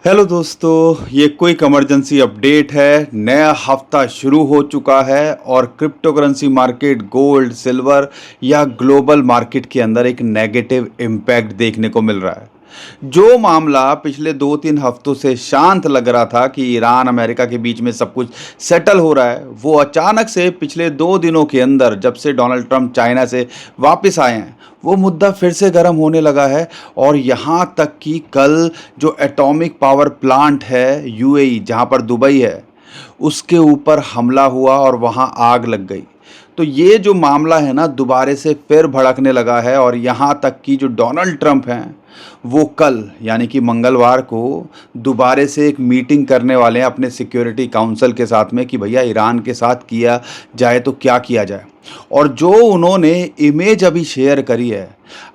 Hello दोस्तों, ये quick emergency update है। नया हफ्ता शुरू हो चुका है और crypto currency market, gold, silver या ग्लोबल मार्केट के अंदर एक नेगेटिव इम्पैक्ट देखने को मिल रहा है। जो मामला पिछले 2-3 हफ्तों से शांत लग रहा था कि ईरान अमेरिका के बीच में सब कुछ सेटल हो रहा है, वो अचानक से पिछले 2 दिनों के अंदर जब से डोनाल्ड ट्रंप चाइना से वापस आए हैं, वो मुद्दा फिर से गर्म होने लगा है। और यहाँ तक कि कल जो एटॉमिक पावर प्लांट है यूएई, जहाँ पर दुबई है, उसके ऊपर हमला हुआ और वहाँ आग लग गई। तो ये जो मामला है ना, दोबारे से फिर भड़कने लगा है। और यहाँ तक कि जो डोनाल्ड ट्रंप हैं, वो कल यानी कि मंगलवार को दोबारे से एक मीटिंग करने वाले हैं अपने सिक्योरिटी काउंसिल के साथ में कि भैया ईरान के साथ किया जाए तो क्या किया जाए। और जो उन्होंने इमेज अभी शेयर करी है,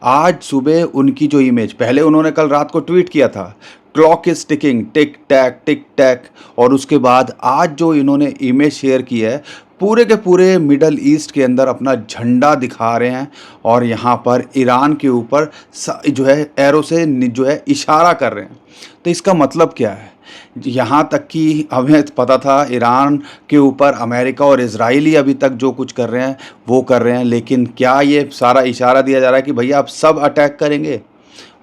आज सुबह उनकी जो इमेज, पहले उन्होंने कल रात को ट्वीट किया था, क्लॉक इज टिकिंग, टिक टैक। और उसके बाद आज जो इन्होंने इमेज शेयर की है, पूरे के पूरे मिडल ईस्ट के अंदर अपना झंडा दिखा रहे हैं और यहाँ पर ईरान के ऊपर जो है एरो से जो है इशारा कर रहे हैं। तो इसका मतलब क्या है? यहाँ तक कि हमें पता था ईरान के ऊपर अमेरिका और इजराइली अभी तक जो कुछ कर रहे हैं वो कर रहे हैं, लेकिन क्या ये सारा इशारा दिया जा रहा है कि भैया आप सब अटैक करेंगे?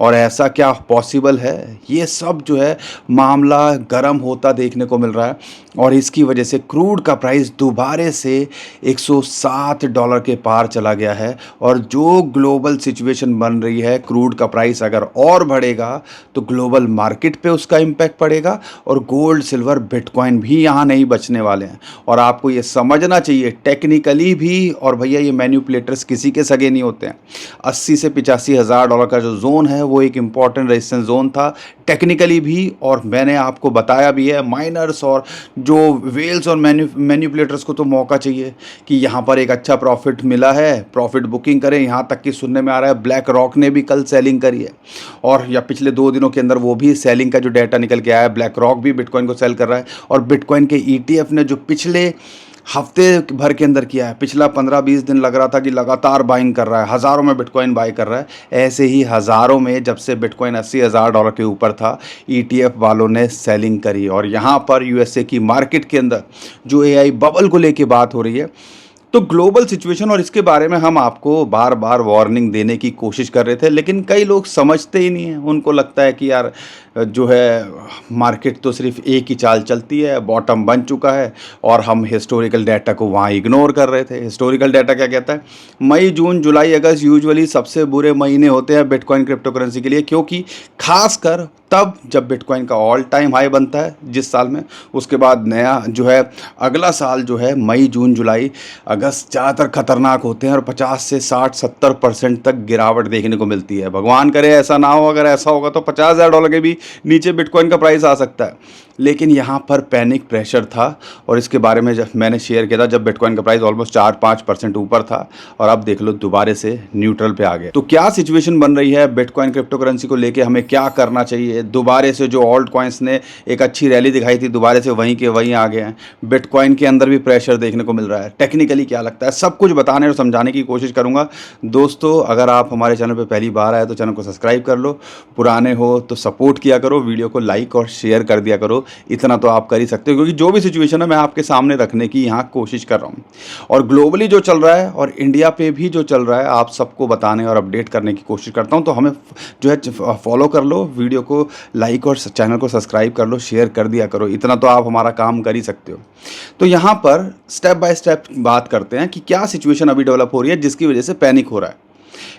और ऐसा क्या पॉसिबल है? ये सब जो है मामला गर्म होता देखने को मिल रहा है और इसकी वजह से क्रूड का प्राइस दोबारे से $107 के पार चला गया है। और जो ग्लोबल सिचुएशन बन रही है, क्रूड का प्राइस अगर और बढ़ेगा तो ग्लोबल मार्केट पे उसका इम्पैक्ट पड़ेगा और गोल्ड, सिल्वर, बिटकॉइन भी यहाँ नहीं बचने वाले हैं। और आपको ये समझना चाहिए टेक्निकली भी, और भैया ये मैन्युपुलेटर्स किसी के सगे नहीं होते हैं। 80 से $85,000 का जो जोन है वो एक इम्पॉर्टेंट रेजिस्टेंस जोन था टेक्निकली भी। और मैंने आपको बताया भी है, माइनर्स और जो वेल्स और मैन्युपुलेटर्स को तो मौका चाहिए कि यहाँ पर एक अच्छा प्रॉफिट मिला है, प्रॉफिट बुकिंग करें। यहाँ तक कि सुनने में आ रहा है ब्लैक रॉक ने भी कल सेलिंग करी है, और या पिछले 2 दिनों के अंदर वो भी सेलिंग का जो डाटा निकल के आया है, ब्लैक रॉक भी बिटकॉइन को सेल कर रहा है। और बिटकॉइन के ईटीएफ ने जो पिछले हफ्ते भर के अंदर किया है, पिछला 15-20 दिन लग रहा था कि लगातार बाइंग कर रहा है, हज़ारों में बिटकॉइन बाई कर रहा है। ऐसे ही हज़ारों में जब से बिटकॉइन $80,000 के ऊपर था, ईटीएफ वालों ने सेलिंग करी। और यहाँ पर यूएसए की मार्केट के अंदर जो एआई बबल को लेके बात हो रही है, तो ग्लोबल सिचुएशन और इसके बारे में हम आपको बार बार वार्निंग देने की कोशिश कर रहे थे, लेकिन कई लोग समझते ही नहीं हैं। उनको लगता है कि यार जो है मार्केट तो सिर्फ एक ही चाल चलती है, बॉटम बन चुका है। और हम हिस्टोरिकल डाटा को वहाँ इग्नोर कर रहे थे। हिस्टोरिकल डाटा क्या कहता है? मई, जून, जुलाई, अगस्त यूजुअली सबसे बुरे महीने होते हैं बिटकॉइन क्रिप्टो करेंसी के लिए, क्योंकि खासकर तब जब बिटकॉइन का ऑल टाइम हाई बनता है जिस साल में, उसके बाद नया जो है अगला साल जो है मई, जून, जुलाई, अगस्त ज़्यादातर खतरनाक होते हैं और 50 से 60-70% तक गिरावट देखने को मिलती है। भगवान करे ऐसा ना हो, अगर ऐसा होगा तो $50,000 के भी नीचे बिटकॉइन का प्राइस आ सकता है। लेकिन यहाँ पर पैनिक प्रेशर था और इसके बारे में जब मैंने शेयर किया था, जब बिटकॉइन का प्राइस ऑलमोस्ट 4-5% ऊपर था, और अब देख लो दोबारे से न्यूट्रल पे आ गए। तो क्या सिचुएशन बन रही है बिटकॉइन क्रिप्टो करेंसी को लेके, हमें क्या करना चाहिए? दोबारे से जो ऑल्ट कॉइन्स ने एक अच्छी रैली दिखाई थी, दोबारे से वहीं के वहीं आ गए हैं। बिटकॉइन के अंदर भी प्रेशर देखने को मिल रहा है। टेक्निकली क्या लगता है, सब कुछ बताने और समझाने की कोशिश करूँगा। दोस्तों, अगर आप हमारे चैनल पर पहली बार आए तो चैनल को सब्सक्राइब कर लो, पुराने हो तो सपोर्ट किया करो, वीडियो को लाइक और शेयर कर दिया करो। इतना तो आप कर ही सकते हो, क्योंकि जो भी सिचुएशन है मैं आपके सामने रखने की यहाँ कोशिश कर रहा हूँ। और ग्लोबली जो चल रहा है और इंडिया पे भी जो चल रहा है, आप सबको बताने और अपडेट करने की कोशिश करता हूँ। तो हमें जो है फॉलो कर लो, वीडियो को लाइक और चैनल को सब्सक्राइब कर लो, शेयर कर दिया करो। इतना तो आप हमारा काम कर ही सकते हो। तो यहाँ पर स्टेप बाय स्टेप बात करते हैं कि क्या सिचुएशन अभी डेवलप हो रही है जिसकी वजह से पैनिक हो रहा है।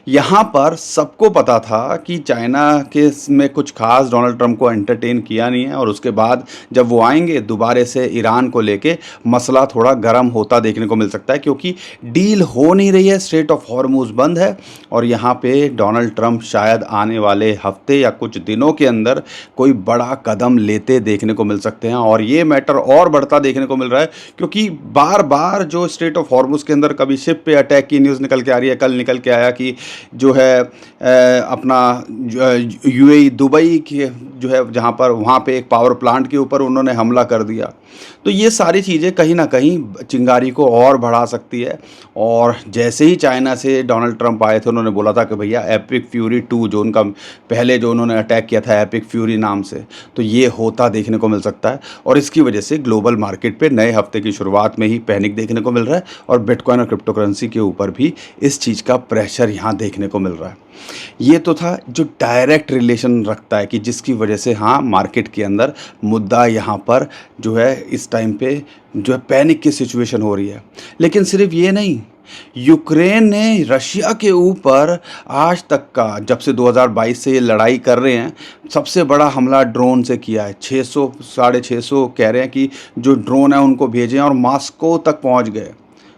यहाँ पर सबको पता था कि चाइना के में कुछ खास डोनाल्ड ट्रंप को एंटरटेन किया नहीं है, और उसके बाद जब वो आएंगे दोबारे से ईरान को लेके मसला थोड़ा गर्म होता देखने को मिल सकता है, क्योंकि डील हो नहीं रही है, स्ट्रेट ऑफ हॉर्मुज बंद है। और यहाँ पे डोनाल्ड ट्रंप शायद आने वाले हफ्ते या कुछ दिनों के अंदर कोई बड़ा कदम लेते देखने को मिल सकते हैं। और ये मैटर और बढ़ता देखने को मिल रहा है, क्योंकि बार बार जो स्ट्रेट ऑफ हॉर्मुज के अंदर कभी शिप पे अटैक की न्यूज़ निकल के आ रही है। कल निकल के आया कि जो है अपना यूएई दुबई के जो है जहाँ पर वहाँ पे एक पावर प्लांट के ऊपर उन्होंने हमला कर दिया। तो ये सारी चीज़ें कहीं ना कहीं चिंगारी को और बढ़ा सकती है। और जैसे ही चाइना से डोनाल्ड ट्रंप आए थे, उन्होंने बोला था कि भैया एपिक फ्यूरी 2 जो उनका पहले जो उन्होंने अटैक किया था एपिक फ्यूरी नाम से, तो ये होता देखने को मिल सकता है। और इसकी वजह से ग्लोबल मार्केट पे नए हफ्ते की शुरुआत में ही पैनिक देखने को मिल रहा है और बिटकॉइन और क्रिप्टो करेंसी के ऊपर भी इस चीज़ का प्रेशर यहाँ देखने को मिल रहा है। ये तो था जो डायरेक्ट रिलेशन रखता है कि जिसकी वजह से हाँ मार्केट के अंदर मुद्दा यहाँ पर जो है इस टाइम पे जो है पैनिक की सिचुएशन हो रही है। लेकिन सिर्फ ये नहीं, यूक्रेन ने रशिया के ऊपर आज तक का, जब से 2022 से ये लड़ाई कर रहे हैं, सबसे बड़ा हमला ड्रोन से किया है। 600 650 कह रहे हैं कि जो ड्रोन है उनको भेजे और मॉस्को तक पहुंच गए,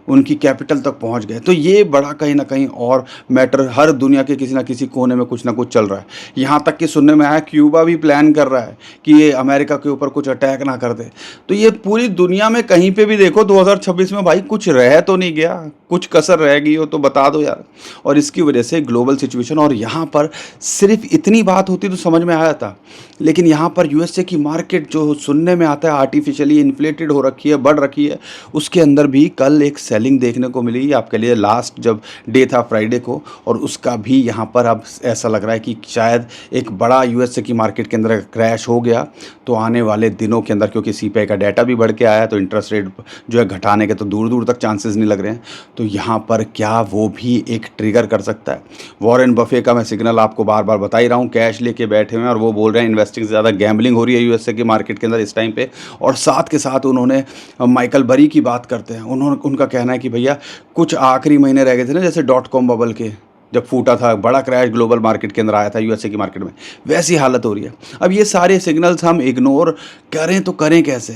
उनकी कैपिटल तक पहुंच गए। तो ये बड़ा कहीं ना कहीं और मैटर हर दुनिया के किसी ना किसी कोने में कुछ ना कुछ चल रहा है। यहाँ तक कि सुनने में आया क्यूबा भी प्लान कर रहा है कि ये अमेरिका के ऊपर कुछ अटैक ना कर दे। तो ये पूरी दुनिया में कहीं पे भी देखो 2026 में भाई कुछ रह तो नहीं गया, कुछ कसर रह गई हो तो बता दो यार। और इसकी वजह से ग्लोबल सिचुएशन, और यहाँ पर सिर्फ इतनी बात होती तो समझ में आया था, लेकिन यहाँ पर यूएसए की मार्केट जो सुनने में आता है आर्टिफिशियली इन्फ्लेटेड हो रखी है, बढ़ रखी है, उसके अंदर भी कल एक सेलिंग देखने को मिली आपके लिए। लास्ट जब डे था फ्राइडे को, और उसका भी यहाँ पर अब ऐसा लग रहा है कि शायद एक बड़ा यूएसए की मार्केट के अंदर क्रैश हो गया। तो आने वाले दिनों के अंदर, क्योंकि सीपीआई का डाटा भी बढ़ के आया है, तो इंटरेस्ट रेट जो है घटाने के तो दूर दूर तक चांसेस नहीं लग रहे हैं। तो यहाँ पर क्या वो भी एक ट्रिगर कर सकता है। वॉरेन बफे का मैं सिग्नल आपको बार बार बता ही रहा हूँ, कैश लेके बैठे हुए हैं और वो बोल रहे हैं इन्वेस्टिंग से ज़्यादा गैम्बलिंग हो रही है यूएसए की मार्केट के अंदर इस टाइम पे। और साथ के साथ उन्होंने माइकल बरी की बात करते हैं, उनका कहना है कि भैया कुछ आखिरी महीने रह गए थे ना, जैसे .com बबल के जब फूटा था, बड़ा क्रैश ग्लोबल मार्केट के अंदर आया था यूएसए की मार्केट में, वैसी हालत हो रही है। अब ये सारे सिग्नल्स हम इग्नोर करें तो करें कैसे?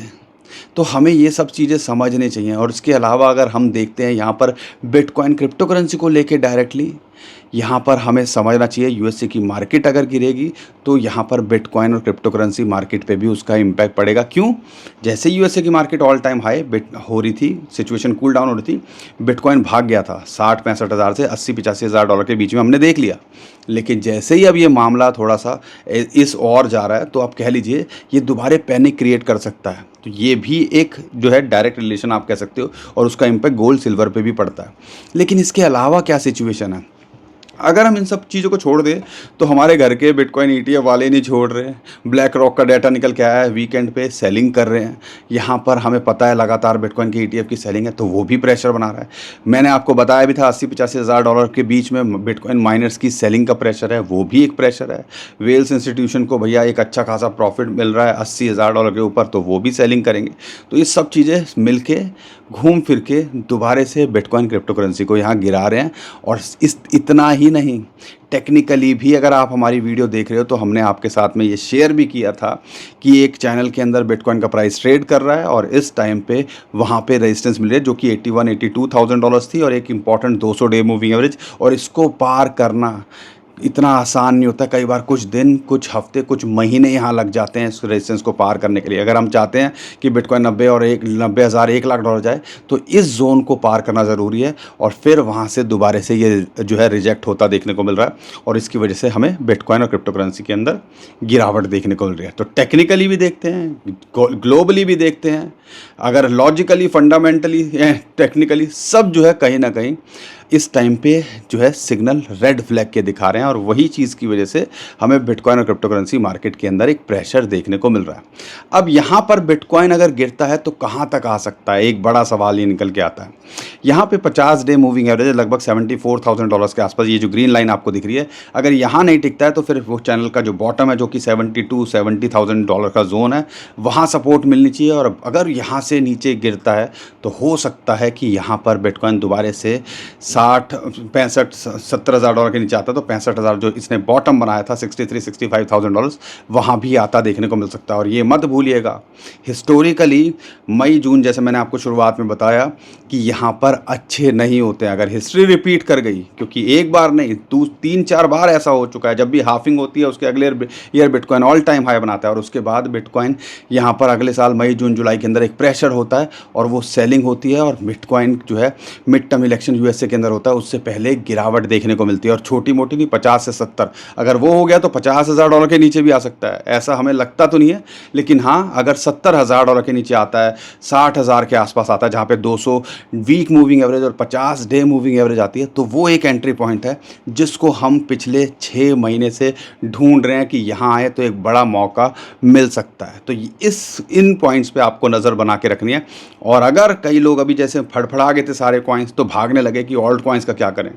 तो हमें ये सब चीज़ें समझनी चाहिए। और इसके अलावा अगर हम देखते हैं यहाँ पर बिटकॉइन क्रिप्टो करेंसी को लेके डायरेक्टली, यहाँ पर हमें समझना चाहिए यूएसए की मार्केट अगर गिरेगी तो यहाँ पर बिटकॉइन और क्रिप्टो करेंसी मार्केट पे भी उसका इम्पैक्ट पड़ेगा। क्यों? जैसे यूएसए की मार्केट ऑल टाइम हाई हो रही थी, सिचुएशन कूल डाउन हो रही थी, बिटकॉइन भाग गया था 60-65 हज़ार से 80-85 हज़ार डॉलर के बीच में, हमने देख लिया। लेकिन जैसे ही अब ये मामला थोड़ा सा इस ओर जा रहा है, तो आप कह लीजिए ये दोबारा पैनिक क्रिएट कर सकता है। तो ये भी एक जो है डायरेक्ट रिलेशन आप कह सकते हो, और उसका इम्पैक्ट गोल्ड सिल्वर पे भी पड़ता है। लेकिन इसके अलावा क्या सिचुएशन है? अगर हम इन सब चीज़ों को छोड़ दें तो हमारे घर के बिटकॉइन ईटीएफ वाले नहीं छोड़ रहे हैं। ब्लैक रॉक का डाटा निकल के आया है, वीकेंड पे सेलिंग कर रहे हैं। यहाँ पर हमें पता है लगातार बिटकॉइन की ईटीएफ की सेलिंग है, तो वो भी प्रेशर बना रहा है। मैंने आपको बताया भी था 80-85 हज़ार डॉलर के बीच में बिटकॉइन माइनर्स की सेलिंग का प्रेशर है, वो भी एक प्रेशर है। वेल्स इंस्टीट्यूशन को भैया एक अच्छा खासा प्रॉफिट मिल रहा है 80 हज़ार डॉलर के ऊपर, तो वो भी सेलिंग करेंगे। तो ये सब चीज़ें मिल के घूम फिर के दोबारा से बिटकॉइन क्रिप्टो करेंसी को यहाँ गिरा रहे हैं। और इतना ही नहीं, टेक्निकली भी अगर आप हमारी वीडियो देख रहे हो तो हमने आपके साथ में ये शेयर भी किया था कि एक चैनल के अंदर बिटकॉइन का प्राइस ट्रेड कर रहा है और इस टाइम पे वहाँ पे रेजिस्टेंस मिल रही है जो कि 81-82,000 डॉलर्स थी, और एक इंपॉर्टेंट 200 डे मूविंग एवरेज। और इसको पार करना इतना आसान नहीं होता, कई बार कुछ दिन, कुछ हफ्ते, कुछ महीने यहाँ लग जाते हैं इस रेजिस्टेंस को पार करने के लिए। अगर हम चाहते हैं कि बिटकॉइन 90,000 1 लाख डॉलर जाए तो इस जोन को पार करना ज़रूरी है, और फिर वहाँ से दोबारा से ये जो है रिजेक्ट होता देखने को मिल रहा है, और इसकी वजह से हमें बिटकॉइन और क्रिप्टो करेंसी के अंदर गिरावट देखने को मिल रही है। तो टेक्निकली भी देखते हैं, ग्लोबली भी देखते हैं, अगर लॉजिकली, फंडामेंटली, टेक्निकली, सब जो है कहीं ना कहीं इस टाइम पे जो है सिग्नल रेड फ्लैग के दिखा रहे हैं। और वही चीज़ की वजह से हमें बिटकॉइन और क्रिप्टो करेंसी मार्केट के अंदर एक प्रेशर देखने को मिल रहा है। अब यहाँ पर बिटकॉइन अगर गिरता है तो कहाँ तक आ सकता है, एक बड़ा सवाल ये निकल के आता है। यहाँ पे 50 डे मूविंग एवरेज लगभग 74,000 डॉलर्स के आसपास, ये जो ग्रीन लाइन आपको दिख रही है, अगर यहाँ नहीं टिकता है तो फिर वो चैनल का जो बॉटम है जो कि 72-70,000 डॉलर का जोन है, वहाँ सपोर्ट मिलनी चाहिए। और अगर यहाँ से नीचे गिरता है तो हो सकता है कि यहाँ पर बिटकॉइन दोबारा से 65-70 हज़ार डॉलर के नीचे आता, तो 65 हज़ार जो इसने बॉटम बनाया था 63-65,000 डॉलर्स, वहाँ भी आता देखने को मिल सकता है। और ये मत भूलिएगा, हिस्टोरिकली मई जून, जैसे मैंने आपको शुरुआत में बताया कि यहाँ पर अच्छे नहीं होते अगर हिस्ट्री रिपीट कर गई, क्योंकि एक बार नहीं 3-4 बार ऐसा हो चुका है। जब भी हाफिंग होती है उसके अगले year bitcoin all time high बनाता है, और उसके बाद बिटकॉइन यहाँ पर अगले साल मई जून जुलाई के अंदर एक प्रेशर होता है और वो सेलिंग होती है, और बिटकॉइन जो है मिड टर्म इलेक्शन यूएसए के अंदर अगर होता है उससे पहले गिरावट देखने को मिलती है, और छोटी मोटी नहीं, 50 से 70, अगर वो हो गया तो $50,000 के नीचे भी आ सकता है। ऐसा हमें लगता तो नहीं है, लेकिन हाँ अगर $70,000 के नीचे आता है, 60,000 के आसपास आता है, जहाँ पे 200 वीक मूविंग एवरेज और 50 डे मूविंग एवरेज आती है, तो वो एक एंट्री पॉइंट है जिसको हम पिछले 6 महीने से ढूंढ रहे हैं कि यहाँ आए तो एक बड़ा मौका मिल सकता है। तो इन पॉइंट्स पे आपको नज़र बना के रखनी है। और अगर कई लोग अभी जैसे फड़फड़ा गए थे सारे कॉइन्स, तो भागने लगे कि ऑल्ट कॉइन्स का क्या करें।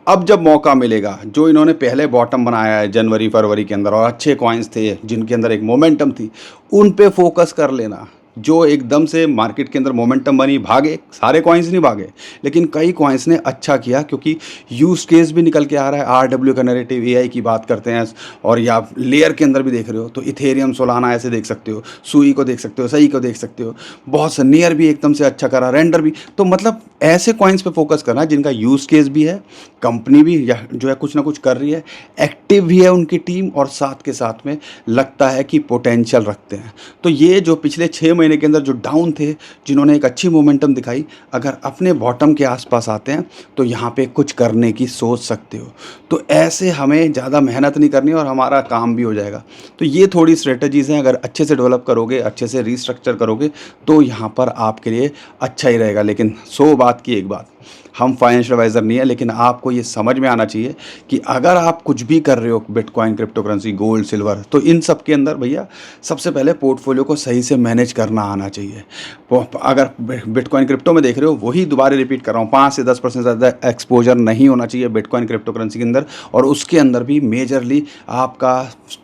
अब जब मौका मिलेगा, जो इन्होंने पहले बॉटम बनाया है जनवरी फरवरी के अंदर, और अच्छे कॉइन्स थे जिनके अंदर एक मोमेंटम थी, उन पे फोकस कर लेना। जो एकदम से मार्केट के अंदर मोमेंटम बनी भागे, सारे कॉइन्स नहीं भागे, लेकिन कई कॉइन्स ने अच्छा किया, क्योंकि यूज केस भी निकल के आ रहा है। आरडब्ल्यू का नैरेटिव, एआई की बात करते हैं, और या लेयर के अंदर भी देख रहे हो तो इथेरियम, सोलाना ऐसे देख सकते हो, सुई को देख सकते हो, सही को देख सकते हो, बहुत से नियर भी एकदम से अच्छा करा, रेंडर भी। तो मतलब ऐसे कॉइन्स पे फोकस करना जिनका यूज केस भी है, कंपनी भी या जो है कुछ ना कुछ कर रही है, एक्टिव भी है उनकी टीम, और साथ के साथ में लगता है कि पोटेंशियल रखते हैं। तो ये जो पिछले 6 महीने के अंदर जो डाउन थे, जिन्होंने एक अच्छी मोमेंटम दिखाई, अगर अपने बॉटम के आसपास आते हैं तो यहाँ पे कुछ करने की सोच सकते हो। तो ऐसे हमें ज़्यादा मेहनत नहीं करनी और हमारा काम भी हो जाएगा। तो ये थोड़ी स्ट्रेटजीज़ हैं, अगर अच्छे से डेवलप करोगे, अच्छे से रीस्ट्रक्चर करोगे, तो यहाँ पर आपके लिए अच्छा ही रहेगा। लेकिन 100 बात की एक बात, हम फाइनेंशियल एडवाइज़र नहीं है, लेकिन आपको ये समझ में आना चाहिए कि अगर आप कुछ भी कर रहे हो, bitcoin, crypto currency, gold, silver, तो इन सब के अंदर भैया सबसे पहले पोर्टफोलियो को सही से मैनेज करना आना चाहिए। अगर बिटकॉइन क्रिप्टो में देख रहे हो, वही दोबारा रिपीट कर रहा हूँ, 5 से 10% ज़्यादा एक्सपोजर नहीं होना चाहिए बिटकॉइन क्रिप्टो करेंसी के अंदर, और उसके अंदर भी मेजरली आपका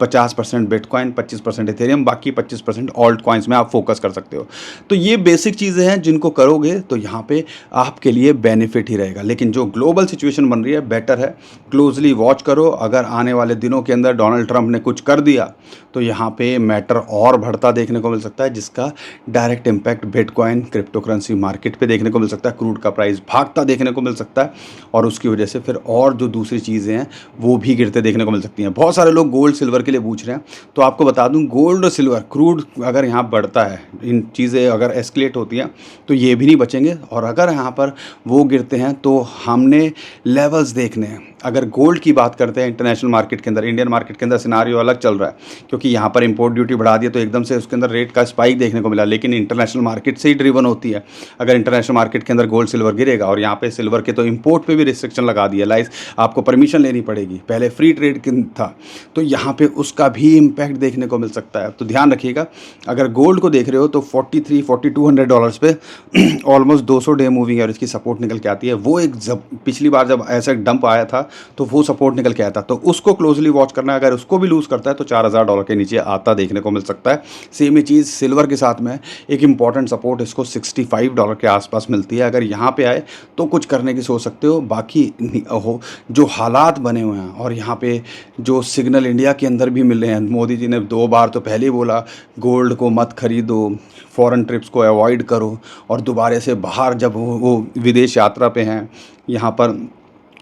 50% बिटकॉइन, 25% इथेरियम, बाकी 25% ऑल्ट कॉइन्स में आप फोकस कर सकते हो। तो ये बेसिक चीज़ें हैं जिनको करोगे तो यहाँ पे आपके लिए बेनिफिट ही रहेगा। लेकिन जो ग्लोबल सिचुएशन बन रही है, बेटर है क्लोजली वॉच करो। अगर आने वाले दिनों के अंदर डोनाल्ड ट्रंप ने कुछ कर दिया तो यहाँ पे मैटर और बढ़ता देखने को मिल सकता है, जिसका direct impact bitcoin crypto currency market पे देखने को मिल सकता है। क्रूड का प्राइस भागता देखने को मिल सकता है, और उसकी वजह से फिर और जो दूसरी चीज़ें हैं वो भी गिरते देखने को मिल सकती हैं। बहुत सारे लोग गोल्ड सिल्वर के लिए पूछ रहे हैं, तो आपको बता दूं, गोल्ड और सिल्वर, क्रूड अगर यहाँ बढ़ता है, इन चीज़ें अगर एस्केलेट होती हैं, तो ये भी नहीं बचेंगे। और अगर यहाँ पर वो गिरते हैं तो हमने लेवल्स देखने हैं। अगर गोल्ड की बात करते हैं इंटरनेशनल मार्केट के अंदर, इंडियन मार्केट के अंदर सिनारियो अलग चल रहा है, क्योंकि यहाँ पर इंपोर्ट ड्यूटी बढ़ा दिया तो एकदम से उसके अंदर रेट का स्पाइक देखने को मिला, लेकिन इंटरनेशनल मार्केट से ही ड्रिवन होती है। अगर इंटरनेशनल मार्केट के अंदर गोल्ड सिल्वर गिरेगा, और यहाँ पे सिल्वर के तो इंपोर्ट पे भी रिस्ट्रिक्शन लगा दिया, आपको परमिशन लेनी पड़ेगी, पहले फ्री ट्रेड था, तो यहाँ पे उसका भी इम्पैक्ट देखने को मिल सकता है। तो ध्यान रखिएगा, अगर गोल्ड को देख रहे हो तो $4300-4200 पे ऑलमोस्ट 200 डे मूविंग एवरेज की सपोर्ट निकल के आती है। वो एक पिछली बार जब ऐसा डंप आया था तो वो सपोर्ट निकल के आया था, तो उसको क्लोजली वॉच करना है। अगर उसको भी लूज़ करता है तो $4000 के नीचे आता देखने को मिल सकता है। सेम ही चीज़ सिल्वर के साथ में एक इंपॉर्टेंट सपोर्ट इसको $65 के आसपास मिलती है। अगर यहाँ पे आए तो कुछ करने की सोच सकते हो। बाकी जो हालात बने हुए हैं, और यहाँ पे जो सिग्नल इंडिया के अंदर भी मिल रहे हैं, मोदी जी ने 2 बार तो पहले ही बोला गोल्ड को मत खरीदो, फॉरेन ट्रिप्स को अवॉइड करो, और दोबारा से बाहर जब वो विदेश यात्रा पे हैं यहाँ पर,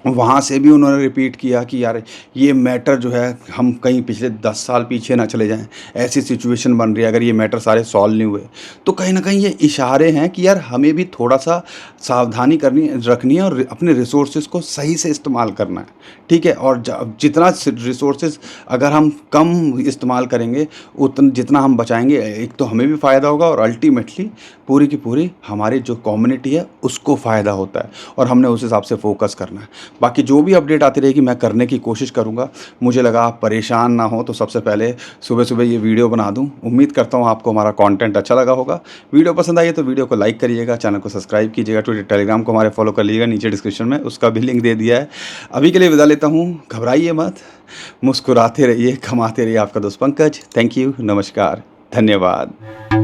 वहाँ से भी उन्होंने रिपीट किया कि यार ये मैटर जो है, हम कहीं पिछले 10 साल पीछे ना चले जाएं, ऐसी सिचुएशन बन रही है। अगर ये मैटर सारे सॉल्व नहीं हुए तो कहीं ना कहीं ये इशारे हैं कि यार हमें भी थोड़ा सा सावधानी रखनी है, और अपने रिसोर्सेज को सही से इस्तेमाल करना है, ठीक है। और जितना रिसोर्सेज अगर हम कम इस्तेमाल करेंगे, उतना जितना हम बचाएंगे, एक तो हमें भी फ़ायदा होगा, और अल्टीमेटली पूरी की पूरी हमारी जो कम्युनिटी है उसको फ़ायदा होता है, और हमने उस हिसाब से फोकस करना है। बाकी जो भी अपडेट आती रहेगी मैं करने की कोशिश करूँगा। मुझे लगा आप परेशान ना हो, तो सबसे पहले सुबह सुबह ये वीडियो बना दूँ। उम्मीद करता हूँ आपको हमारा कंटेंट अच्छा लगा होगा। वीडियो पसंद आई है तो वीडियो को लाइक करिएगा, चैनल को सब्सक्राइब कीजिएगा, ट्विटर टेलीग्राम को हमारे फॉलो कर लीजिएगा, नीचे डिस्क्रिप्शन में उसका भी लिंक दे दिया है। अभी के लिए विदा लेता हूँ, घबराइए मत, मुस्कुराते रहिए, कमाते रहिए। आपका दोस्त पंकज। थैंक यू, नमस्कार, धन्यवाद।